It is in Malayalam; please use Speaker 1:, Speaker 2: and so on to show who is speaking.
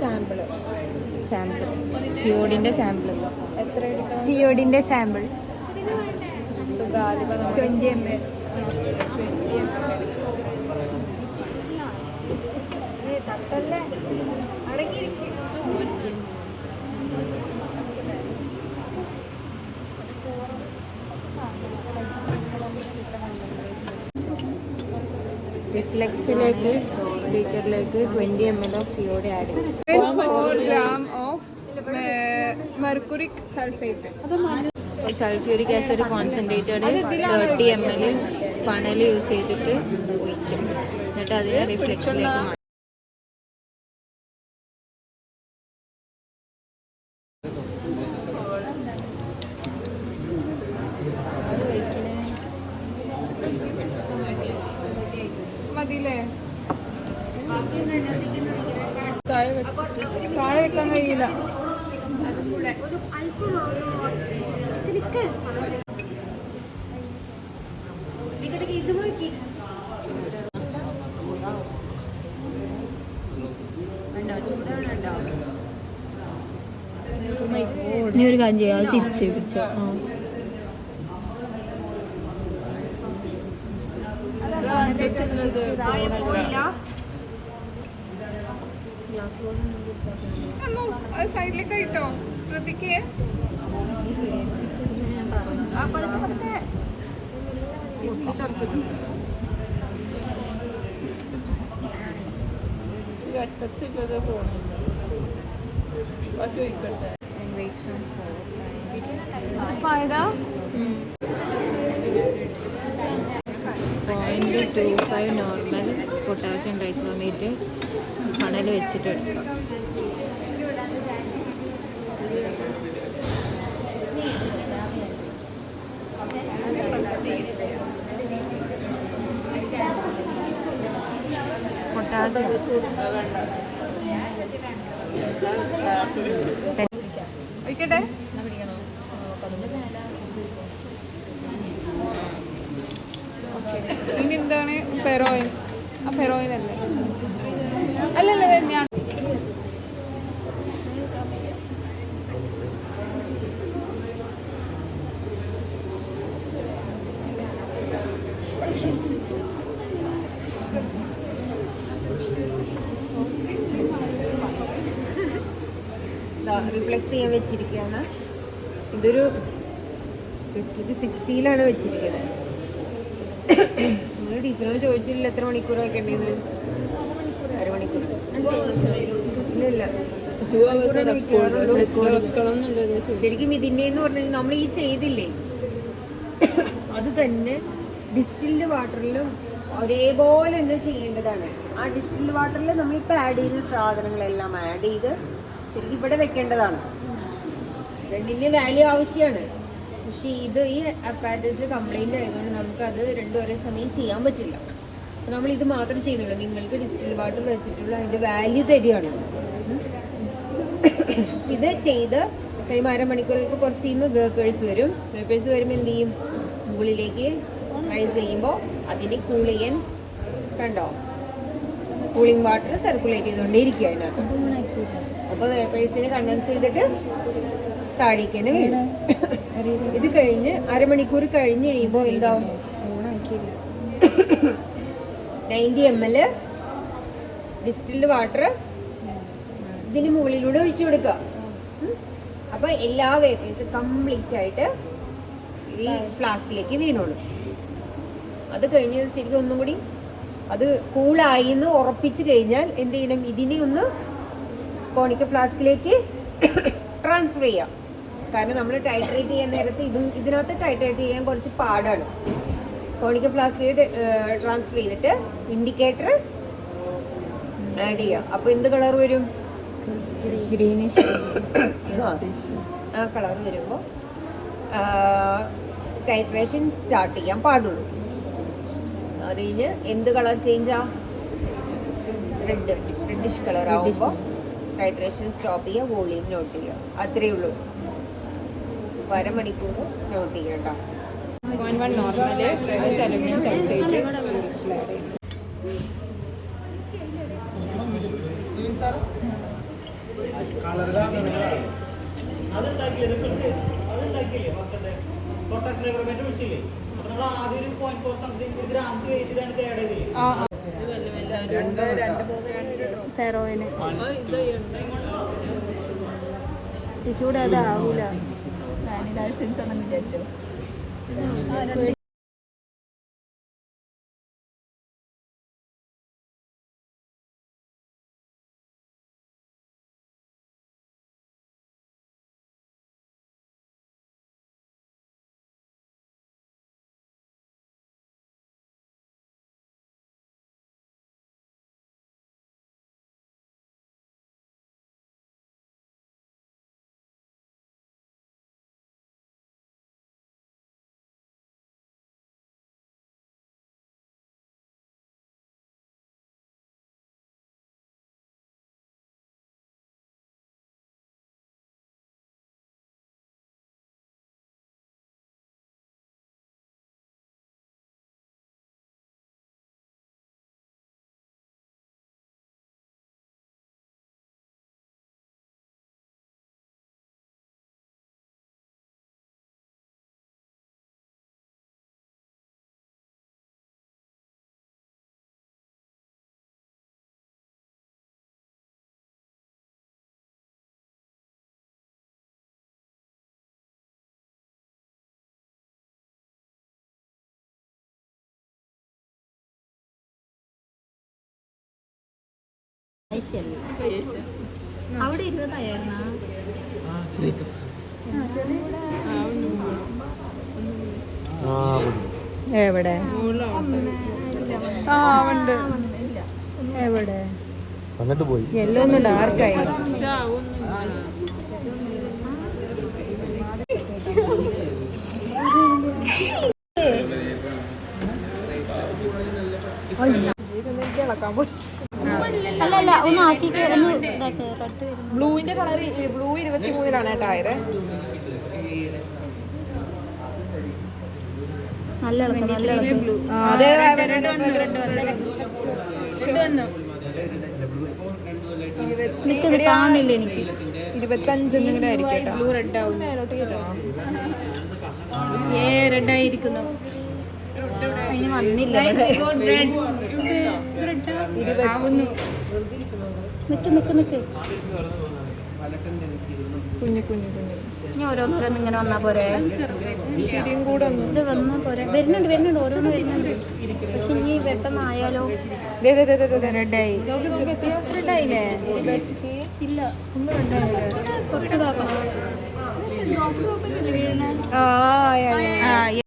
Speaker 1: സാമ്പിള് സിയോഡിൻ്റെ സാമ്പിൾ
Speaker 2: എത്ര എടുക്കണം?
Speaker 1: സിയോഡിൻ്റെ സാമ്പിൾ
Speaker 2: 20 ml.
Speaker 1: റിഫ്ലെക്സിലേക്ക് ബീക്കറിലേക്ക് 20 ml ഓഫ് സിയോഡി ആഡ് ചെയ്യും.
Speaker 2: 4 gram of mercuric sulfate.
Speaker 1: Sulphuric acid concentrated 30 ml funnel use ചെയ്തിട്ട് ഒഴിക്കും. എന്നിട്ട് അതിനെ റിഫ്ലെക്സിലേക്ക് മാറ്റും.
Speaker 2: മതിയില്ലേ? താഴെ വെക്കാൻ കഴിയില്ല.
Speaker 1: ഇനി ഒരു കാര്യം ചെയ്യാം, അത് തിരിച്ച് പിടിച്ചോ.
Speaker 2: അത് സൈഡിലേക്ക് ഇട്ടോ, ശ്രദ്ധിക്കേ. ഫായദ
Speaker 1: 0.25 നോർമൽ പൊട്ടാസ്യം ഡൈക്രോമേറ്റ് ഫണൽ വെച്ചിട്ട് എടുക്കാം. പൊട്ടാസ്യം
Speaker 2: ഒഴിക്കട്ടെ. ഇനി എന്താണ് ഫെറോയിൻ? ആ ഫെറോയിൻ അല്ലേ? അല്ലല്ല, ഞാൻ
Speaker 1: റിഫ്ലെക്സ് ചെയ്യാൻ വെച്ചിരിക്കുകയാണ്. ഇതൊരു 60-ലാണ് വെച്ചിരിക്കുന്നത്. നമ്മൾ ടീച്ചറിനോട് ചോദിച്ചില്ല എത്ര മണിക്കൂർ വെക്കേണ്ടത്? അരമണിക്കൂർ. ഇല്ല, ശരിക്കും ഇതിൻ്റെ എന്ന് പറഞ്ഞാൽ നമ്മൾ ഈ ചെയ്തില്ലേ അത് തന്നെ ഡിസ്റ്റിൽഡ് വാട്ടറിലും ഒരേപോലെ തന്നെ ചെയ്യേണ്ടതാണ്. ആ ഡിസ്റ്റിൽഡ് വാട്ടറിൽ നമ്മളിപ്പോൾ ആഡ് ചെയ്ത സാധനങ്ങളെല്ലാം ആഡ് ചെയ്ത് ശരിക്കും ഇവിടെ വെക്കേണ്ടതാണ്. രണ്ടിൻ്റെ വാല്യൂ ആവശ്യമാണ്. പക്ഷേ ഈ അപ്പാരറ്റസ് കംപ്ലൈൻറ്റ് ആയതുകൊണ്ട് നമുക്കത് രണ്ടും ഒരേ സമയം ചെയ്യാൻ പറ്റില്ല. അപ്പോൾ നമ്മളിത് മാത്രം ചെയ്യുന്നുള്ളൂ. നിങ്ങൾക്ക് ഡിസ്റ്റിൽഡ് വാട്ടർ വെച്ചിട്ടുള്ള അതിൻ്റെ വാല്യൂ തരികയാണ്. ഇത് ചെയ്ത് കഴിയുമ്പോൾ അരമണിക്കൂറൊക്കെ കുറച്ച് ചെയ്യുമ്പോൾ വേപ്പേഴ്സ് വരും. വേപ്പേഴ്സ് വരുമ്പോൾ എന്ത് ചെയ്യും? മുകളിലേക്ക് റൈസ് ചെയ്യുമ്പോൾ അതിനെ കൂൾ ചെയ്യാൻ കണ്ടോ കൂളിംഗ് വാട്ടർ സർക്കുലേറ്റ് ചെയ്തുകൊണ്ടേയിരിക്കുക അതിനകത്ത്. അപ്പോൾ വേപ്പേഴ്സിനെ കണ്ടൻസ് ചെയ്തിട്ട് താഴേക്ക് തന്നെ വീഴും. ഇത് കഴിഞ്ഞ് അരമണിക്കൂർ കഴിഞ്ഞ് കഴിയുമ്പോൾ എന്താവും? 90 ml ഡിസ്റ്റിൽഡ് വാട്ടർ ഇതിന് മുകളിലൂടെ ഒഴിച്ചു കൊടുക്കുക. അപ്പോൾ എല്ലാ വേപ്പേഴ്സും കംപ്ലീറ്റ് ആയിട്ട് ഈ ഫ്ലാസ്കിലേക്ക് വീണോളൂ. അത് കഴിഞ്ഞ് ശരിക്കും ഒന്നും കൂടി അത് കൂളായി എന്ന് ഉറപ്പിച്ച് കഴിഞ്ഞാൽ എന്ത് ചെയ്യണം? ഇതിനെ ഒന്ന് കോണിക്ക ഫ്ലാസ്കിലേക്ക് ട്രാൻസ്ഫർ ചെയ്യാം. കാരണം നമ്മൾ ടൈട്രേറ്റ് ചെയ്യാൻ നേരത്ത് ഇതിനകത്ത് ടൈട്രേറ്റ് ചെയ്യാൻ കുറച്ച് പാടാണ്. കോണിക്ക ഫ്ലാസ്കിലേക്ക് ട്രാൻസ്ഫർ ചെയ്തിട്ട് ഇൻഡിക്കേറ്റർ ആഡ് ചെയ്യുക. അപ്പോൾ എന്ത് കളർ വരും? ഗ്രീനിഷ്.
Speaker 2: ആ കളർ വരുമ്പോൾ ടൈട്രേഷൻ സ്റ്റാർട്ട് ചെയ്യാൻ പാടുള്ളൂ. അത് കഴിഞ്ഞ് എന്ത് കളർ ചേഞ്ചാ? റെഡിഷ് കളർ ആവുമ്പോൾ ടൈട്രേഷൻ സ്റ്റോപ്പ് ചെയ്യുക, വോളിയം നോട്ട് ചെയ്യുക. അത്രയേ ഉള്ളൂ. അരമണിക്കൂർ നോട്ട് ചെയ്യുക കേട്ടോ.
Speaker 1: 0.1 നോർമല് അലുമിനിയം സൾഫേറ്റ്.
Speaker 3: ഫെറോയിന് ഇച്ചൂടെ അതാവൂല സെൻസ് ആണെന്ന് വിചാരിച്ചോ. അവിടെ ഇരുന്നതായിരുന്നാ എവിടെ? ഉണ്ട്. എവിടെ?
Speaker 4: വന്നിട്ട് പോയി.
Speaker 3: എല്ലാം ഒന്ന് ഡാർക്കായി.
Speaker 2: അല്ലല്ല ഒന്ന് ആക്കിയിട്ട് ഒന്ന് ഇതാക്ക്.
Speaker 3: ബ്ലൂവിന്റെ കളർ ബ്ലൂ 23-ലാണ് കേട്ടോ ആയത്.
Speaker 2: നല്ല ഇളക്കം, നല്ല ഇളക്കം. നിൽക്കുന്നത് കാണില്ല എനിക്ക്.
Speaker 3: 25 എന്തെങ്കിലും ആയിരിക്കും. ബ്ലൂ റെഡ് ആവും.
Speaker 2: റെഡ് ആയിരിക്കുന്നു. അതിന് വന്നില്ല. നിക്ക്
Speaker 3: കുഞ്ഞു
Speaker 2: ഇനി ഓരോന്നോരോന്ന് ഇങ്ങനെ വന്നാ പോരെ?
Speaker 3: ശരിയും കൂടെ
Speaker 2: ഇത് വന്നാ പോരെ? വരുന്നുണ്ട് ഓരോന്ന് വരുന്നുണ്ട്. പക്ഷെ ഇനി പെട്ടെന്നായാലോ?
Speaker 3: റെഡായി. റെഡായില്ലേ?
Speaker 2: ഇല്ല, കുറച്ചുകൂടെ ആക്കണം.
Speaker 3: ആ